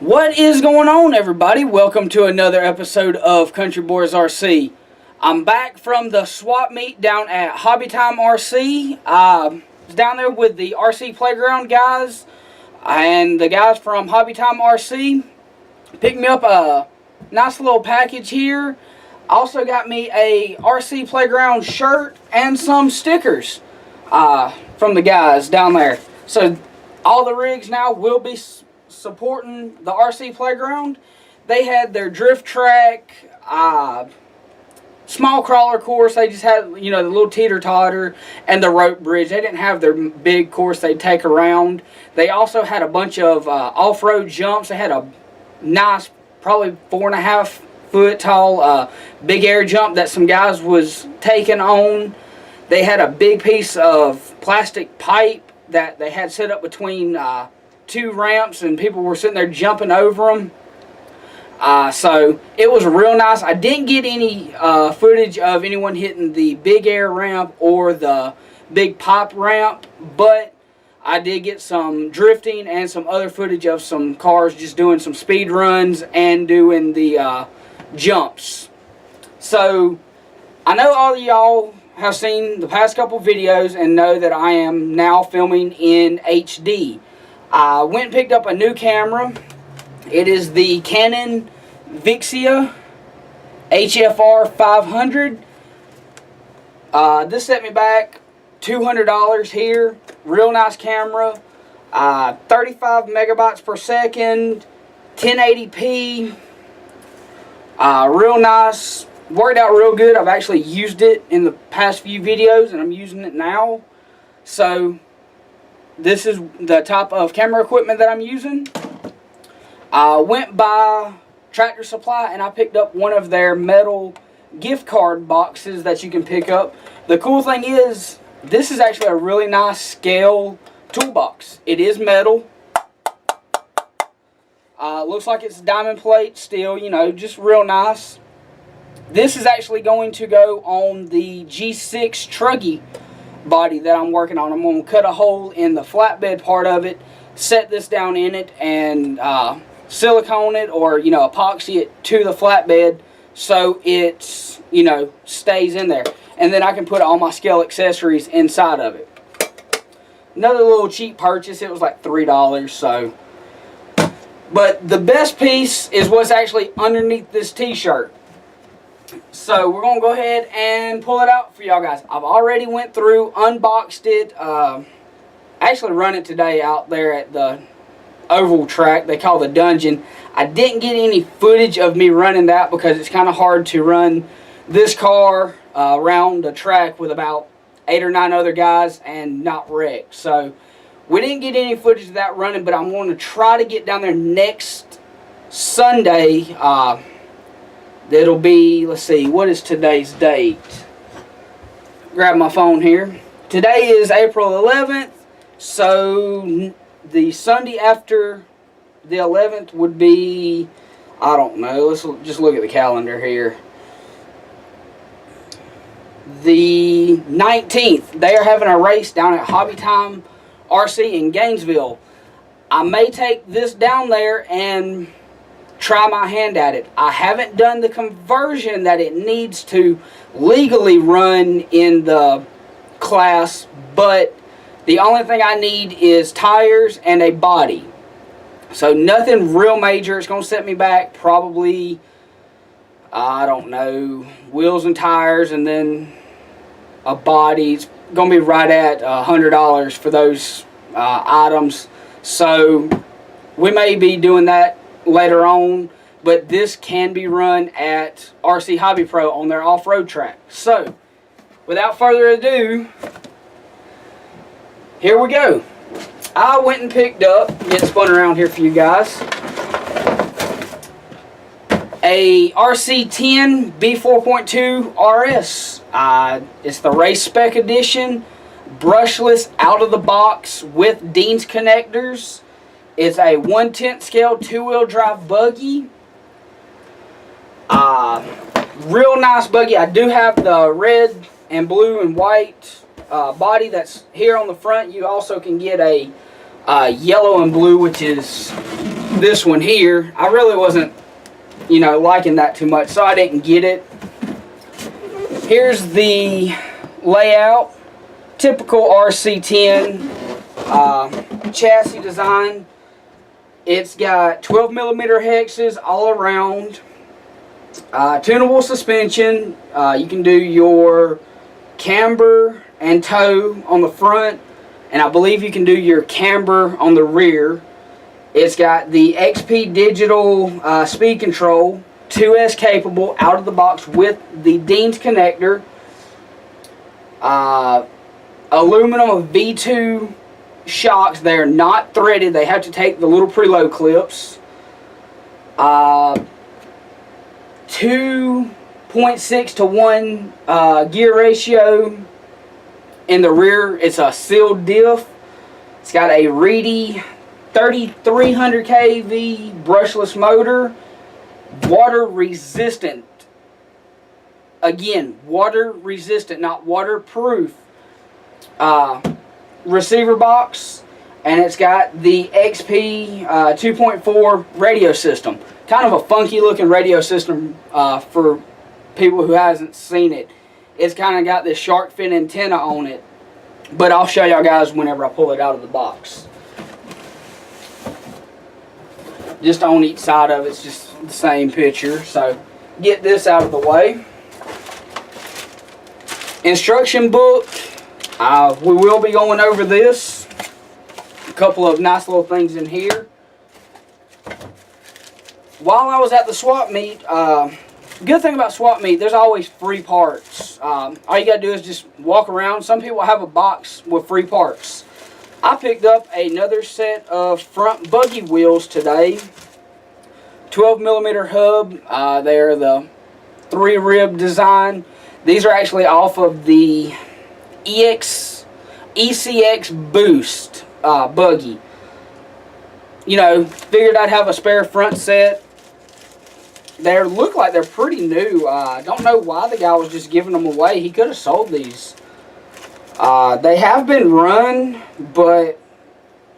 What is going on, everybody? Welcome to another episode of Country Boys RC. I'm back from the swap meet down at Hobbytime RC. I was down there with the RC Playground guys and the guys from Hobbytime RC. Picked me up a nice little package here. Also got me a RC Playground shirt and some stickers from the guys down there. So all the rigs now will be supporting the RC Playground. They had their drift track, small crawler course. They just had, you know, the little teeter-totter and the rope bridge. They didn't have their big course they'd take around. They also had a bunch of off-road jumps. They had a nice, probably 4.5 foot tall big air jump that some guys was taking on. They had a big piece of plastic pipe that they had set up between two ramps, and people were sitting there jumping over them. So it was real nice. I didn't get any footage of anyone hitting the big air ramp or the big pop ramp, but I did get some drifting and some other footage of some cars just doing some speed runs and doing the jumps. So I know all of y'all have seen the past couple videos and know that I am now filming in HD. I went and picked up a new camera. It is the Canon Vixia HFR 500. This set me back $200 here. Real nice camera. 35 megabytes per second. 1080p. Real nice. Worked out real good. I've actually used it in the past few videos, and I'm using it now. So this is the type of camera equipment that I'm using. I went by Tractor Supply and I picked up one of their metal gift card boxes that you can pick up. The cool thing is, this is actually a really nice scale toolbox. It is metal. Looks like it's diamond plate steel, you know, just real nice. This is actually going to go on the G6 truggy body that I'm working on. I'm going to cut a hole in the flatbed part of it, set this down in it, and silicone it, or, you know, epoxy it to the flatbed so it's, you know, stays in there. And then I can put all my scale accessories inside of it. Another little cheap purchase. It was like $3, so. But the best piece is what's actually underneath this t-shirt. So we're going to go ahead and pull it out for y'all guys. I've already went through, unboxed it. Actually run it today out there at the oval track they call the dungeon. I didn't get any footage of me running that because it's kind of hard to run this car around the track with about 8 or 9 other guys and not wreck. So we didn't get any footage of that running, but I'm going to try to get down there next Sunday. It'll be, let's see, what is today's date? Grab my phone here. Today is April 11th, so the Sunday after the 11th would be, I don't know, let's just look at the calendar here. The 19th, they are having a race down at Hobbytime RC in Gainesville. I may take this down there and try my hand at it. I haven't done the conversion that it needs to legally run in the class, but the only thing I need is tires and a body. So nothing real major. It's going to set me back probably, I don't know, wheels and tires and then a body. It's going to be right at $100 for those items. So we may be doing that later on, but this can be run at RC Hobby Pro on their off-road track. So without further ado, here we go. I went and picked up, get spun around here for you guys, a RC10 B4.2 RS. It's the race spec edition, brushless, out of the box with Dean's connectors. It's a 1/10 scale 2-wheel drive buggy. Real nice buggy. I do have the red and blue and white body that's here on the front. You also can get a yellow and blue, which is this one here. I really wasn't, you know, liking that too much, so I didn't get it. Here's the layout. Typical RC10 chassis design. It's got 12mm hexes all around. Tunable suspension. You can do your camber and tow on the front, and I believe you can do your camber on the rear. It's got the XP digital speed control, 2S capable out of the box with the Dean's connector. Aluminum V2 shocks. They're not threaded. They have to take the little preload clips. 2.6 to 1 gear ratio. In the rear, it's a sealed diff. It's got a Reedy 3300 kV brushless motor. Water resistant. Again, water resistant, not waterproof. Receiver box, and it's got the XP 2.4 radio system. Kind of a funky looking radio system for people who hasn't seen it. It's kind of got this shark fin antenna on it, but I'll show y'all guys whenever I pull it out of the box. Just on each side of it's just the same picture. So get this out of the way. Instruction book. We will be going over this. A couple of nice little things in here. While I was at the swap meet, good thing about swap meet, there's always free parts. All you gotta do is just walk around. Some people have a box with free parts. I picked up another set of front buggy wheels today. 12mm hub. They're the 3-rib design. These are actually off of the ECX Boost buggy. You know, figured I'd have a spare front set. They look like they're pretty new. I don't know why the guy was just giving them away. He could have sold these. They have been run, but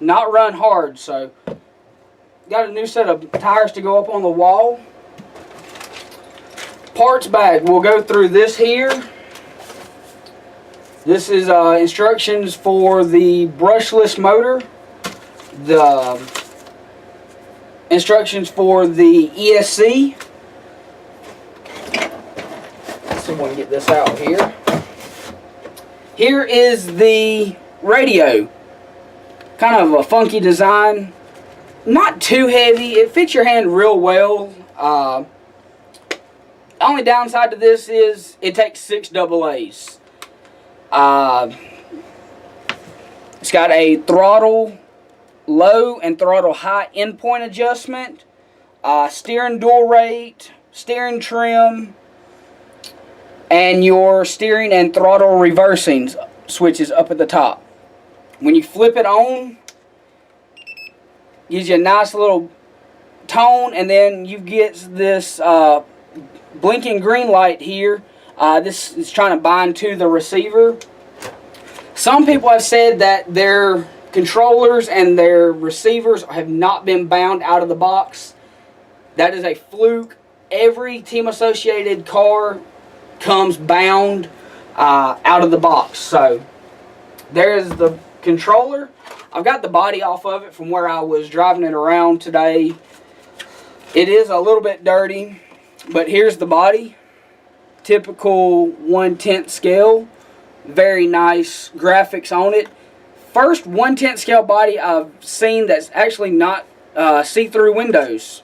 not run hard. So, got a new set of tires to go up on the wall. Parts bag. We'll go through this here. This is instructions for the brushless motor, the instructions for the ESC. Let's see if we can get this out here. Here is the radio. Kind of a funky design. Not too heavy. It fits your hand real well. Only downside to this is it takes 6 AA's. It's got a throttle low and throttle high endpoint adjustment, steering dual rate, steering trim, and your steering and throttle reversing switches up at the top. When you flip it on, gives you a nice little tone, and then you get this blinking green light here. This is trying to bind to the receiver. Some people have said that their controllers and their receivers have not been bound out of the box. That is a fluke. Every Team Associated car comes bound out of the box. So there's the controller. I've got the body off of it from where I was driving it around today. It is a little bit dirty, but here's the body. Typical 1/10 scale. Very nice graphics on it. First 1/10 scale body I've seen that's actually not see-through windows.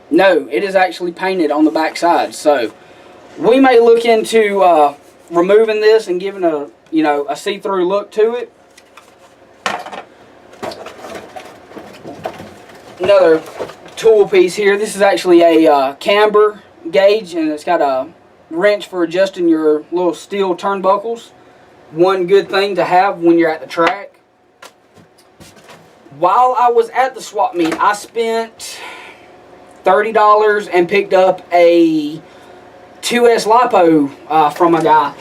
No, it is actually painted on the back side. So we may look into removing this and giving a see-through look to it. Another tool piece here. This is actually a camber gauge, and it's got a wrench for adjusting your little steel turnbuckles. One good thing to have when you're at the track. While I was at the swap meet, I spent $30 and picked up a 2S LiPo from a guy.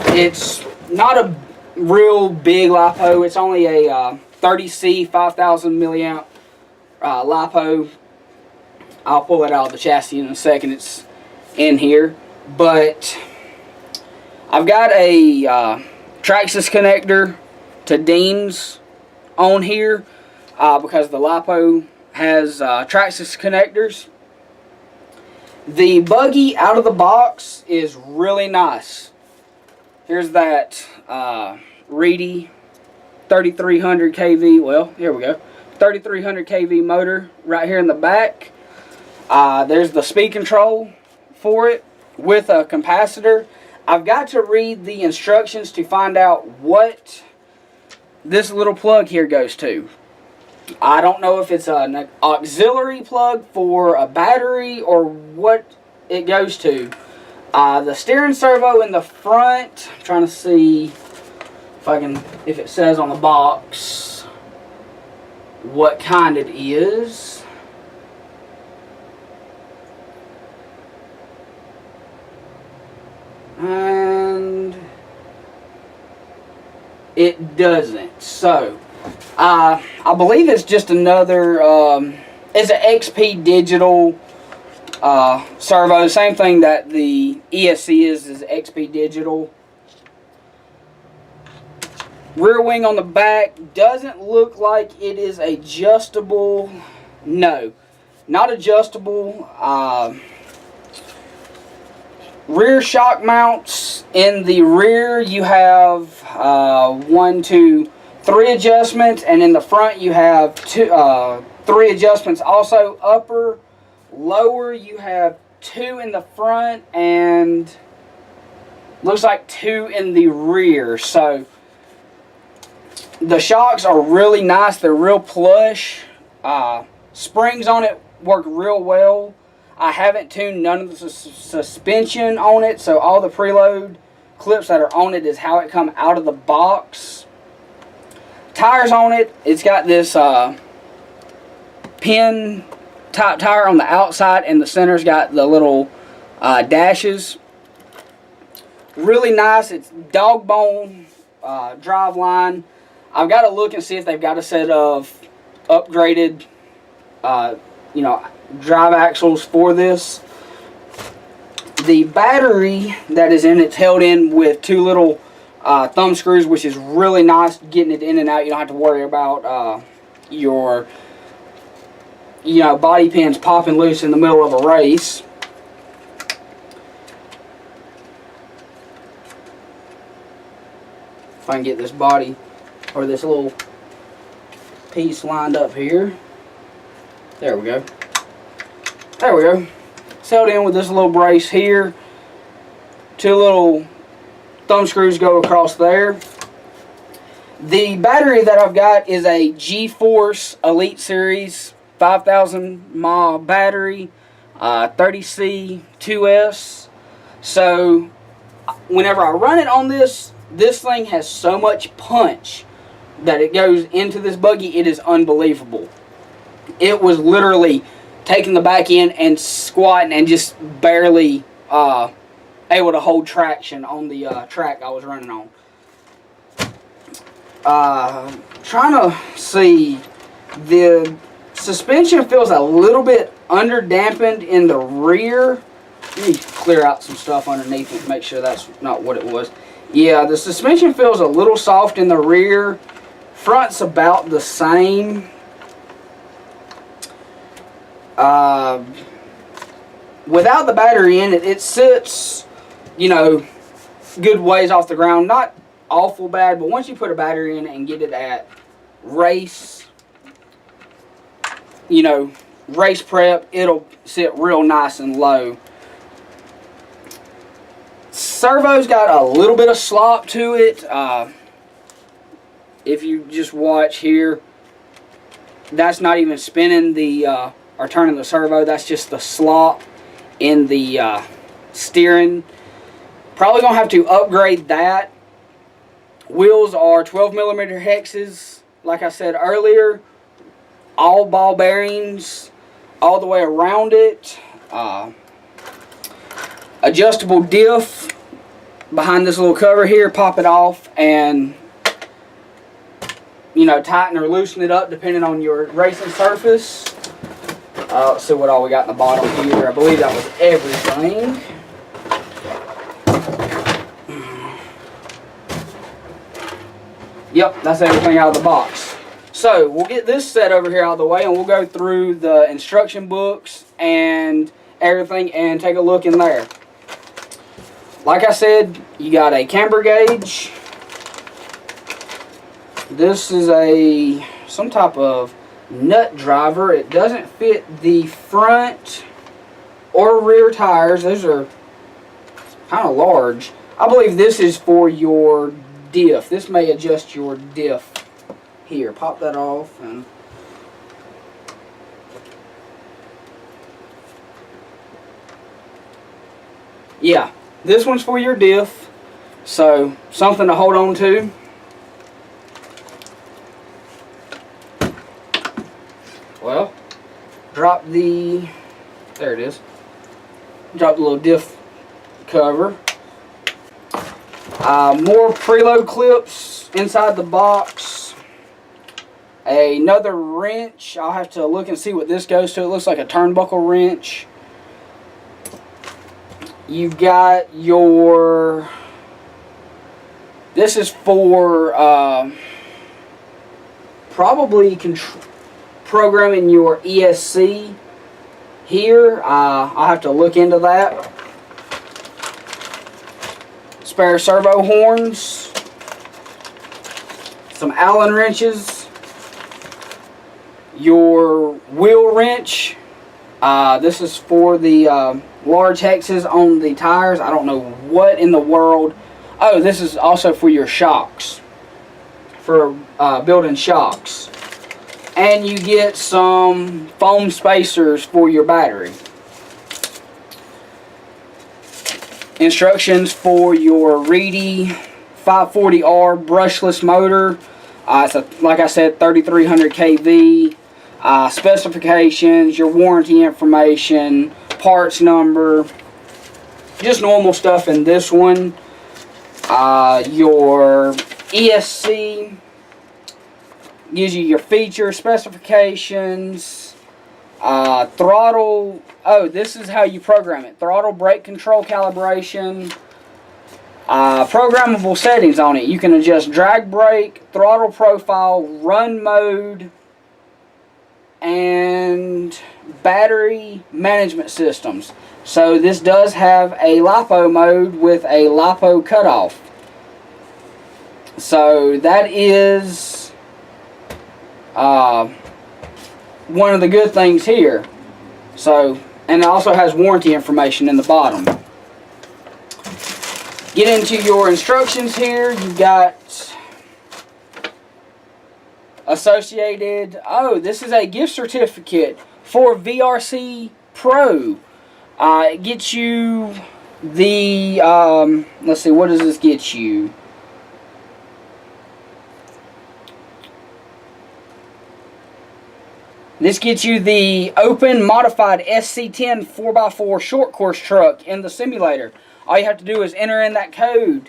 It's not a real big LiPo. It's only a 30C 5000 milliamp LiPo. I'll pull it out of the chassis in a second. It's in here. But I've got a Traxxas connector to Deems on here because the LiPo has Traxxas connectors. The buggy out of the box is really nice. Here's that Reedy 3300 kV. Well, here we go. 3300 kV motor right here in the back. There's the speed control for it with a capacitor. I've got to read the instructions to find out what this little plug here goes to. I don't know if it's an auxiliary plug for a battery or what it goes to. The steering servo in the front, I'm trying to see if it says on the box what kind it is. And it doesn't. So I believe it's just another it's an XP digital servo. Same thing that the ESC is XP digital. Rear wing on the back doesn't look like it is adjustable. No, not adjustable. Rear shock mounts. In the rear you have 1, 2, 3 adjustments, and in the front you have 3 adjustments also. Upper, lower, you have 2 in the front and looks like 2 in the rear. So the shocks are really nice. They're real plush. Springs on it work real well. I haven't tuned none of the suspension on it, so all the preload clips that are on it is how it come out of the box. Tires on it, it's got this pin type tire on the outside, and the center's got the little dashes. Really nice. It's dog bone drive line. I've got to look and see if they've got a set of upgraded drive axles for this. The battery that is in it's held in with 2 little thumb screws, which is really nice getting it in and out. You don't have to worry about your body pins popping loose in the middle of a race. If I can get this body or this little piece lined up here. There we go. There we go. It's held in with this little brace here. 2 little thumb screws go across there. The battery that I've got is a G-Force Elite Series 5,000 mAh battery, 30C 2S. So whenever I run it on this thing has so much punch that it goes into this buggy. It is unbelievable. It was literally taking the back end and squatting and just barely able to hold traction on the track I was running on. Trying to see, the suspension feels a little bit under dampened in the rear. Let me clear out some stuff underneath it to make sure that's not what it was. Yeah, the suspension feels a little soft in the rear. Front's about the same. Without the battery in it, it sits, good ways off the ground. Not awful bad, but once you put a battery in it and get it at race, race prep, it'll sit real nice and low. Servo's got a little bit of slop to it. If you just watch here, that's not even spinning the or turning the servo. That's just the slop in the steering. Probably gonna have to upgrade that. Wheels are 12mm hexes, like I said earlier. All ball bearings all the way around it. Adjustable diff behind this little cover here. Pop it off and you know, tighten or loosen it up depending on your racing surface. Let's see what all we got in the bottom here. I believe that was everything. Yep, that's everything out of the box. So we'll get this set over here out of the way, and we'll go through the instruction books and everything and take a look in there. Like I said, you got a camber gauge. This is some type of nut driver. It doesn't fit the front or rear tires. Those are kind of large. I believe this is for your diff. This may adjust your diff. Here, pop that off and yeah, this one's for your diff, so something to hold on to. Well, drop the, there it is, drop the little diff cover. More preload clips inside the box. Another wrench. I'll have to look and see what this goes to. It looks like a turnbuckle wrench. You've got your, this is for probably programming your ESC here. I'll have to look into that. Spare servo horns, some Allen wrenches, your wheel wrench. This is for the large hexes on the tires. I don't know what in the world. Oh, this is also for your shocks, for building shocks. And you get some foam spacers for your battery. Instructions for your Reedy 540R brushless motor. It's a, like I said, 3300 kV. Specifications, your warranty information, parts number, just normal stuff in this one. Your ESC gives you your feature specifications, throttle. Oh, this is how you program it. Throttle brake control calibration. Programmable settings on it. You can adjust drag brake, throttle profile, run mode, and battery management systems. So this does have a LiPo mode with a LiPo cutoff. So that is one of the good things here. So, and it also has warranty information in the bottom. Get into your instructions here. You've got associated, oh, this is a gift certificate for VRC Pro. It gets you the, let's see, what does this get you? This gets you the open modified SC10 4x4 short course truck in the simulator. All you have to do is enter in that code.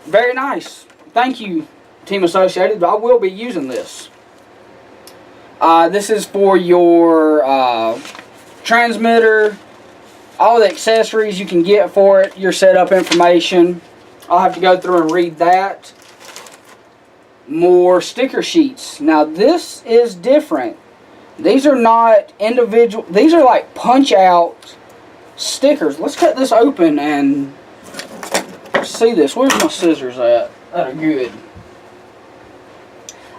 Very nice. Thank you, Team Associated. I will be using this. This is for your transmitter, all the accessories you can get for it, your setup information. I'll have to go through and read that. More sticker sheets. Now this is different. These are not individual, these are like punch out stickers. Let's cut this open and see this. Where's my scissors at? That are good.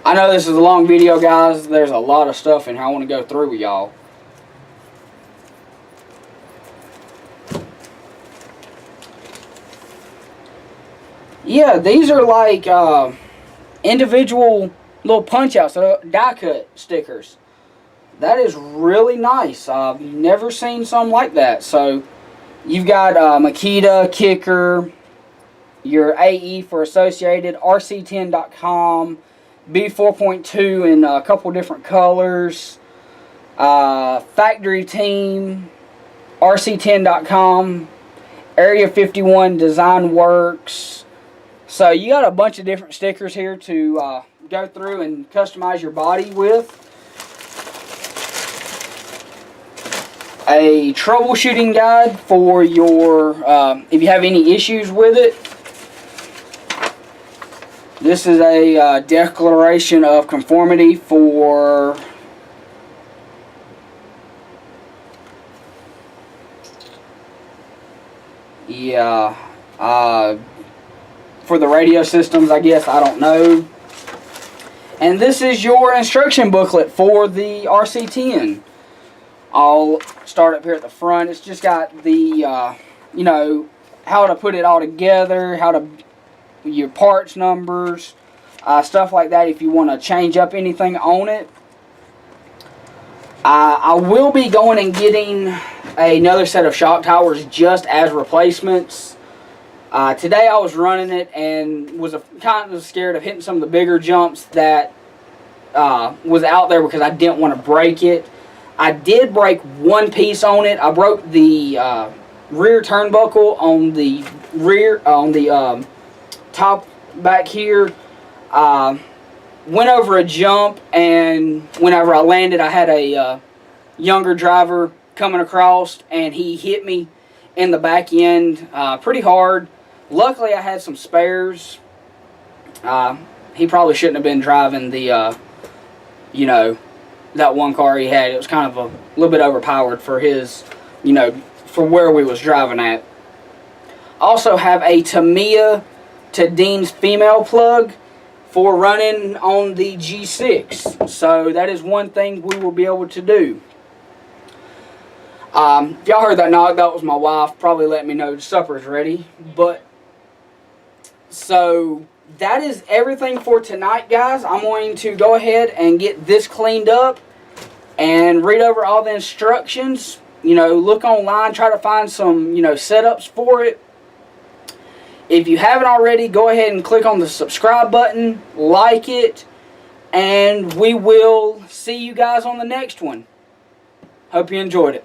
I know this is a long video, guys. There's a lot of stuff in here I want to go through with y'all. Yeah, these are like individual little punch outs, die cut stickers. That is really nice. I've never seen something like that. So you've got Makita, Kicker, your AE for Associated, RC10.com, B4.2 in a couple different colors, Factory Team, RC10.com, Area 51 Design Works. So you got a bunch of different stickers here to go through and customize your body with. A troubleshooting guide for your, if you have any issues with it. This is a declaration of conformity for for the radio systems, I guess, I don't know. And this is your instruction booklet for the RC10. I'll start up here at the front. It's just got the, you know, how to put it all together, how to, your parts numbers, stuff like that if you want to change up anything on it. I will be going and getting another set of shock towers just as replacements. Today I was running it and was kind of scared of hitting some of the bigger jumps that was out there because I didn't want to break it. I did break one piece on it. I broke the rear turnbuckle on the rear, on the top back here. Went over a jump, and whenever I landed, I had a younger driver coming across, and he hit me in the back end pretty hard. Luckily, I had some spares. He probably shouldn't have been driving the, you know, that one car he had. It was kind of a little bit overpowered for his, you know, for where we was driving at. Also have a Tamiya to Dean's female plug for running on the G6. So that is one thing we will be able to do. If y'all heard that knock, that was my wife probably letting me know supper's ready. But so that is everything for tonight, guys. I'm going to go ahead and get this cleaned up and read over all the instructions. You know, look online, try to find some, you know, setups for it. If you haven't already, go ahead and click on the subscribe button, like it, and we will see you guys on the next one. Hope you enjoyed it.